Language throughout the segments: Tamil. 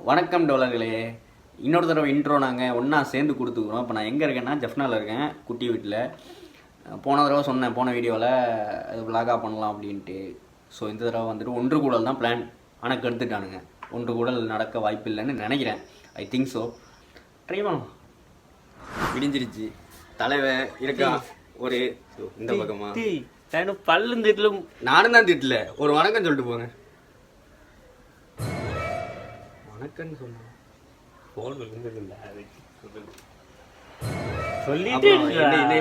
வணக்கம் டோலர்களே, இன்னொரு தடவை இன்ட்ரோ நாங்கள் ஒன்றா சேர்ந்து கொடுத்துக்கிறோம். இப்போ நான் எங்கே இருக்கேன்னா ஜஃப்னாவில் இருக்கேன், குட்டி வீட்டில். போன தடவை சொன்னேன், போன வீடியோவில் அது விலாகாக பண்ணலாம் அப்படின்ட்டு. ஸோ இந்த தடவை வந்துட்டு ஒன்று கூடல் தான் பிளான். ஆனால் கெடுத்துட்டானுங்க. ஒன்று கூடல் நடக்க வாய்ப்பு இல்லைன்னு நினைக்கிறேன். I think so. ட்ரை பண்ணலாம். விடிஞ்சிருச்சு. தலைவன் இருக்கா ஒரு இந்த பக்கமா பல்லும் திட்டலும் நானும் தான் திட்டல. ஒரு வணக்கம் சொல்லிட்டு போங்க. வணக்கம்னு சொன்னேன்.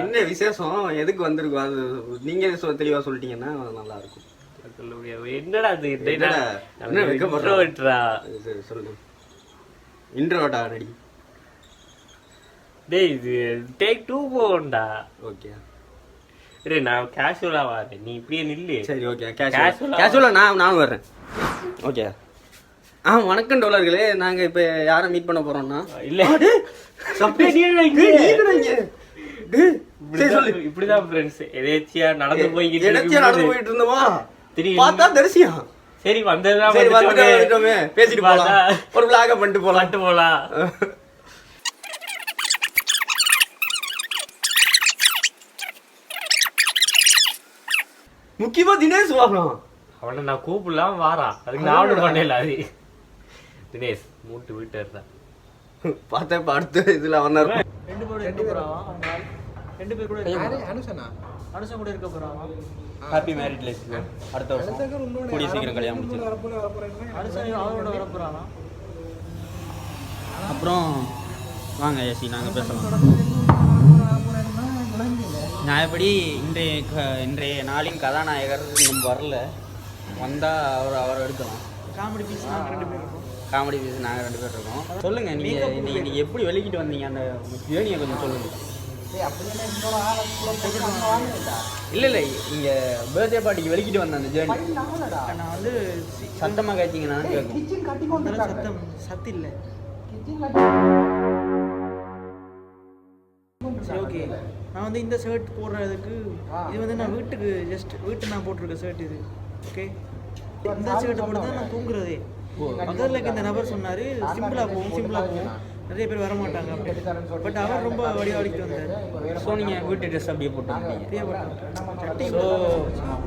என்ன விசேஷம், எதுக்கு வந்திருக்கோம் அது நீங்க தெளிவா சொல்லிட்டீங்கன்னா நல்லா இருக்கும். என்னடா சொல்லு. இன்ட்ரோடா ரெடி. டேய் இது டேக் 2 போண்டா. ஓகே சரி, நான் கேஷுவலா வரேன், நீ இப்படியே நில்லு. சரி ஓகே, கேஷுவலா நானும் வர்றேன். ஓகே. வணக்கம் டோலர்களே, நாங்க இப்ப யாரை மீட் பண்ண போறோம்னா இப்படிதான் ஃப்ரெண்ட்ஸ் எதேச்சியா நடந்து போயிட்டு இருந்தோமா பார்த்தா தரிசியா. சரி வந்ததுதான், பேசிட்டு போலாம், ஒரு vlog பண்ணிட்டு போலாம். முக்கியமா தினேஷ் வரணும். அவனை நான் கூப்பிடலாம் வாரான், அதுக்கு நான் ஆர்டர் பண்ணல. அது தினேஷ் மூட்டு வீட்டு பார்த்தா இப்ப அடுத்த இதுல வந்தாரு. ரெண்டு பேர் கூட அனுஷன் கூட இருக்க போறான். Happy married life. அடுத்த வருஷம் கூடிய சீக்கிரம் கல்யாணம் முடிச்சு அனுஷன் அவரோட வர போறானா. அப்புறம் வாங்க ஏசி நாங்க பேசலாம். நான் எப்படி இன்றைய நாளின் கதாநாயகர் நம்ம வரல, வந்தால் அவர் எடுக்கலாம். காமெடி பீஸ் நாங்கள் 2 பேர் இருக்கோம். காமெடி பீஸ் நாங்கள் 2 பேர் இருக்கோம். சொல்லுங்கள், நீங்கள் எப்படி வெளிக்கிட்டு வந்தீங்க, அந்த ஜேர்னியை கொஞ்சம் சொல்லுங்கள். இல்லை இங்கே பர்த்டே பார்ட்டிக்கு வெளிக்கிட்டு வந்தேன் அந்த ஜேர்னி. நான் வந்து சத்தமாக கேட்டீங்கன்னா கேட்கும். சத்து இல்லை. சரி ஓகே, நான் வந்து இந்த ஷர்ட் போடுறதுக்கு இது வந்து நான் வீட்டு நான் போட்டிருக்க ஷர்ட் இது. ஓகே, இந்த ஷர்ட்டை போட்டு தான் நான் தூங்குறதே. பக்கத்தில் இந்த நபர் சொன்னார் சிம்பிளாக போகும், நிறைய பேர் வர மாட்டாங்க அப்படி. பட் அவர் ரொம்ப வடிவாடிக்கிட்டு வந்தார். ஸோ நீங்கள் வீட்டு ட்ரெஸ் அப்படியே போட்டு. ஸோ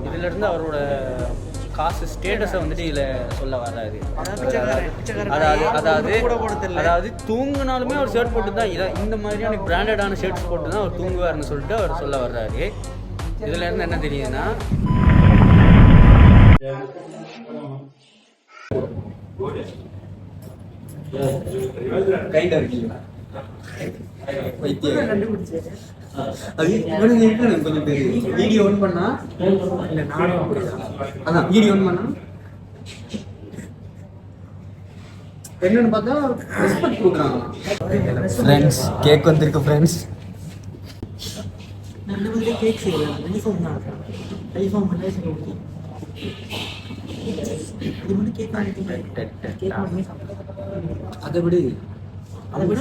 இதிலிருந்து அவரோட காசு ஸ்டேட்டஸை வந்துட்டு இதில் சொல்ல வராது. அதாவது தூங்குனாலுமே அவர் ஷர்ட் போட்டு தான் இந்த மாதிரியான பிராண்டடான ஷர்ட்ஸ் போட்டு தான் அவர் தூங்குவார்னு சொல்லிட்டு அவர் சொல்ல வர்றாரு. இதுல இருந்து என்ன தெரியுதுன்னா, கைண்டா இருக்கீங்களா கொஞ்சம் பேர் வீடியோ ஆன் பண்ணா இல்ல நானும் அதான் வீடியோ ஆன் பண்ணா என்னன்னு பார்த்தா ரெஸ்பெக்ட் கொடுக்குறாங்க. ஃப்ரெண்ட்ஸ் கேக் வந்திருக்கு. ஃப்ரெண்ட்ஸ் நல்ல மாதிரி கேக் செய்யலாம். ஐஃபோன் தான், ஐஃபோன் பண்ணி ஓகே. இது மட்டும் கேக் அதை விட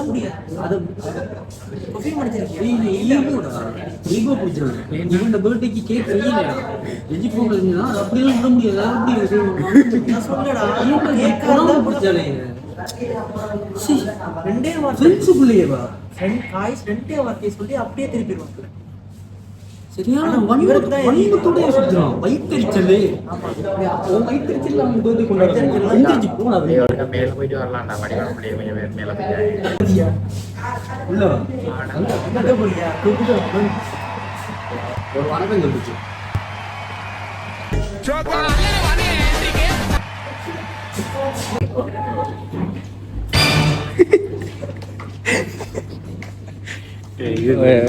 முடியாது. அதை பர்ஃபியூம் அடிச்சிருக்கேன். இவன் பர்த்டேக்கு கேக் செய்யல எஜிபோன் இருந்தா அப்படிலாம் விட முடியாது. அப்படி நான் சொல்லடா, பிடிச்சாலே 2 வார்த்தை ஃப்ரெண்ட்ஸுக்குள்ளேயேவா காய்ஸ் 2 வார்த்தையை சொல்லி அப்படியே திருப்பிடுவாங்க. சரியான வன்மத்தோட சுத்துறான். வயிற்றுச்சலே வயிற்றுச்சல் அவன் போது கொண்டாடுச்சு. போனா மேல போயிட்டு வரலாம்டா, வடிவான பிள்ளைய கொஞ்சம் மேல உள்ள ஒரு வணக்கம் சொல்லிச்சு.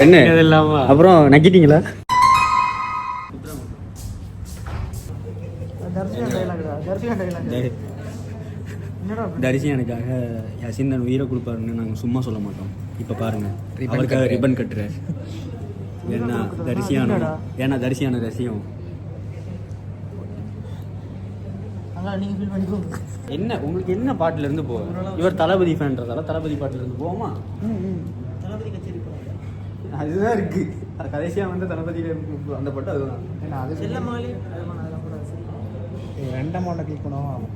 என்ன அப்புறம் நக்கிட்டீங்களா? தரிசி எனக்காக யசிந்தன் உயிரை கொடுப்பாருன்னு நாங்கள் சும்மா சொல்ல மாட்டோம். இப்போ பாருங்க, அவருக்காக ரிப்பன் கட்டுறாரு. ஏன்னா தரிசியான ரசியம். என்ன உங்களுக்கு என்ன பாட்டுல இருந்து போவோம்? இவர் தளபதி ஃபேன்றதால தளபதி பாட்டுல இருந்து போவோமா? தளபதி கச்சேரி அதுதான் இருக்கு. கடைசியா வந்து தளபதியில அந்த பாட்டு அதுதான். செல்லமாலி ரெண்டாம் மாட கிளிக் பண்ணுவோம்.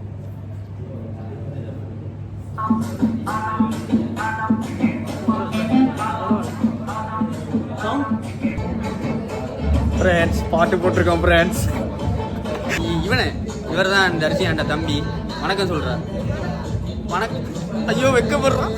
ஃப்ரெண்ட்ஸ் பாட்டு போட்டிருக்கோம் ஃப்ரெண்ட்ஸ். இவர் தான் தரிசி அந்த தம்பி. வணக்கம் சொல்கிறார். வணக்கம். ஐயோ வெக்கப்படுறான்.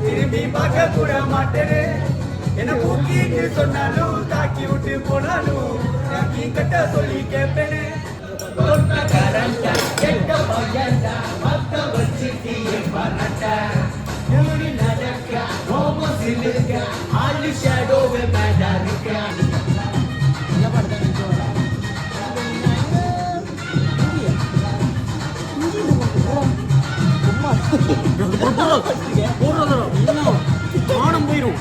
திரும்பி பார்க்க கூட மாட்டேனே என்ன கூக்கிட்டு சொன்னாலும் தாக்கி விட்டு போனாலும் தாக்கி கட்ட சொல்லி கேட்பேனே மானம் போயிடும்.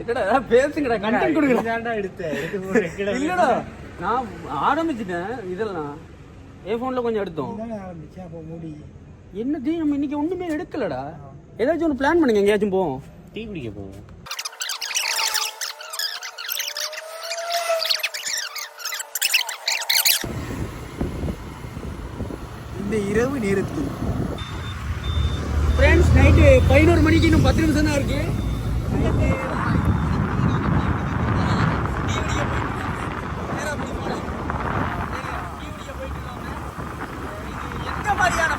என்னடா பேசுங்கடா, கண்டென்ட் கொடுங்கடா. இல்லடா நான் ஆரம்பிச்சிட்டேன். இதெல்லாம் ஃபோன்ல கொஞ்சம் எடுத்தோம். என்ன நம்ம இன்னைக்கு ஒண்ணுமே எடுக்கலடா. ஏதாச்சும் ஒன்று பிளான் பண்ணுங்க, எங்கேயாச்சும் போவோம். டீ குடிக்க போவோம். இந்த இரவு நேரத்தில் ஃப்ரெண்ட்ஸ் நைட்டு 11 மணிக்கு இன்னும் 10 நிமிஷம் தான் இருக்கு. எந்த மாதிரியான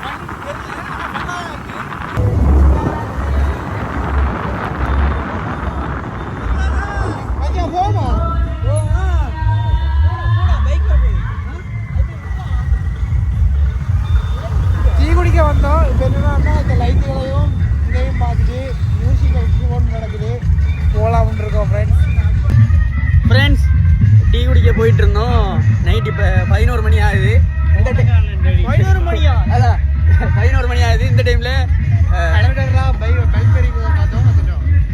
டீ குடிக்க வந்தோம். இப்போ என்னன்னா இந்த லைட்டுகளையும் இதையும் பார்த்துட்டு மியூசிக்கல் ஒன்று நடக்குது போகலாம்னு இருக்கோம் ஃப்ரெண்ட்ஸ். டீ குடிக்க போயிட்டு இருந்தோம். நைட் இப்போ 11 மணி ஆகுது. 11 மணியா? அதான் 11 மணி ஆகுது. இந்த டைமில்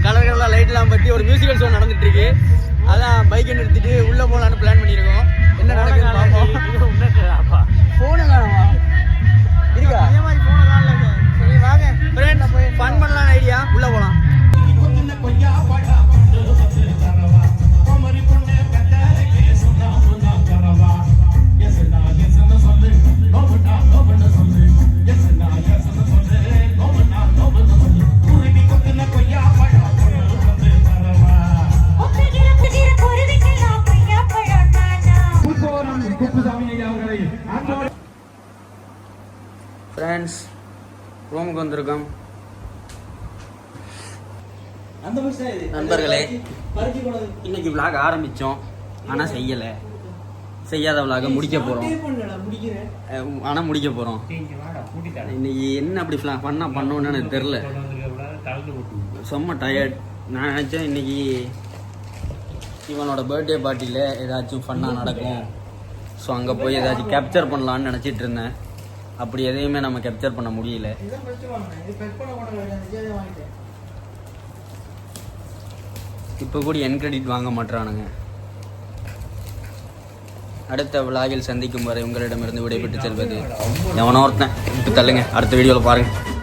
கலர் கலராக லைட்லாம் பற்றி ஒரு மியூசிக்கல் ஷோ நடந்துட்டு இருக்கு. அதான் பைக்கை நிறுத்திட்டு உள்ளே போகலான்னு பிளான் பண்ணியிருக்கோம். என்ன நடக்குதுன்னு பார்ப்போம். ஃபோனு காணுமா? இருக்கா? சரி வாங்க ஃப்ரெண்ட்ஸ் ஃபன் பண்ணலாம் ஐடியா. உள்ளே போகலாம். ஃப்ரெண்ட்ஸ் ரூமுக்கு வந்திருக்கோம். நண்பர்களே இன்னைக்கு விளாக் ஆரம்பித்தோம், ஆனால் செய்யலை. செய்யாத விளாக முடிக்க போகிறோம். ஆனால் முடிக்க போகிறோம். இன்னைக்கு என்ன அப்படி பண்ணோன்னு எனக்கு தெரில. செம்ம டயர்ட். நான் நினச்சேன் இன்னைக்கு இவனோட பர்த்டே பார்ட்டியில் ஏதாச்சும் ஃபன்னாக நடக்கும். ஸோ அங்கே போய் ஏதாச்சும் கேப்சர் பண்ணலான்னு நினச்சிட்டு இருந்தேன். அப்படி எதையுமே நம்ம கேப்சர் பண்ண முடியல. இப்போ கூட என் கிரெடிட் வாங்க மாட்டானுங்க. அடுத்த விழாவில் சந்திக்கும் வரை உங்களிடமிருந்து விடைபெற்று செல்வது எவனோ ஒருத்தன். இப்போ தள்ளுங்க, அடுத்த வீடியோவில் பாருங்கள்.